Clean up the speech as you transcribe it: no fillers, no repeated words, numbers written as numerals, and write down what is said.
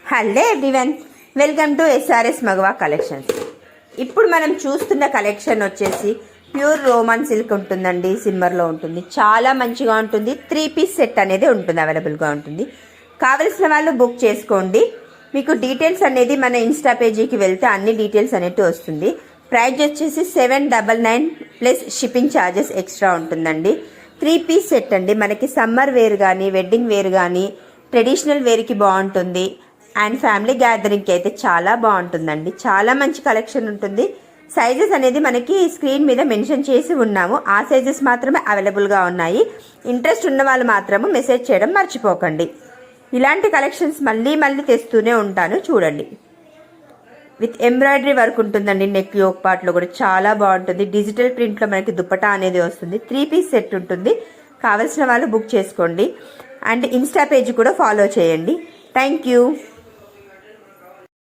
Hello everyone, welcome to SRS మగవా collections. ఇప్పుడు మనం చూస్తున్న కలెక్షన్ వచ్చేసి ప్యూర్ రోమన్ సిల్క్ ఉంటుందండి. సిమ్మర్లో ఉంటుంది, చాలా మంచిగా ఉంటుంది. 3 పీస్ సెట్ అనేది ఉంటుంది, అవైలబుల్గా ఉంటుంది. కావలసిన వాళ్ళు బుక్ చేసుకోండి. మీకు డీటెయిల్స్ అనేది మన ఇన్స్టా పేజీకి వెళ్తే అన్ని డీటెయిల్స్ అనేవి వస్తుంది. ప్రైస్ వచ్చేసి 799 ప్లస్ షిప్పింగ్ ఛార్జెస్ ఎక్స్ట్రా ఉంటుందండి. 3 పీస్ సెట్ అండి. మనకి సమ్మర్ వేర్ కానీ, వెడ్డింగ్ వేర్ కానీ, ట్రెడిషనల్ వేర్కి బాగుంటుంది. అండ్ ఫ్యామిలీ గ్యాదరింగ్కి అయితే చాలా బాగుంటుందండి. చాలా మంచి కలెక్షన్ ఉంటుంది. సైజెస్ అనేది మనకి స్క్రీన్ మీద మెన్షన్ చేసి ఉన్నాము. ఆ సైజెస్ మాత్రమే అవైలబుల్గా ఉన్నాయి. ఇంట్రెస్ట్ ఉన్న వాళ్ళు మాత్రము మెసేజ్ చేయడం మర్చిపోకండి. ఇలాంటి కలెక్షన్స్ మళ్ళీ తెస్తూనే ఉంటాను, చూడండి. విత్ ఎంబ్రాయిడరీ వర్క్ ఉంటుందండి. నెక్ యోక్ పార్ట్లో కూడా చాలా బాగుంటుంది. డిజిటల్ ప్రింట్లో మనకి దుపట్టా అనేది వస్తుంది. 3 పీస్ సెట్ ఉంటుంది. కావలసిన వాళ్ళు బుక్ చేసుకోండి. అండ్ ఇన్స్టా పేజ్ కూడా ఫాలో చేయండి. Thank you.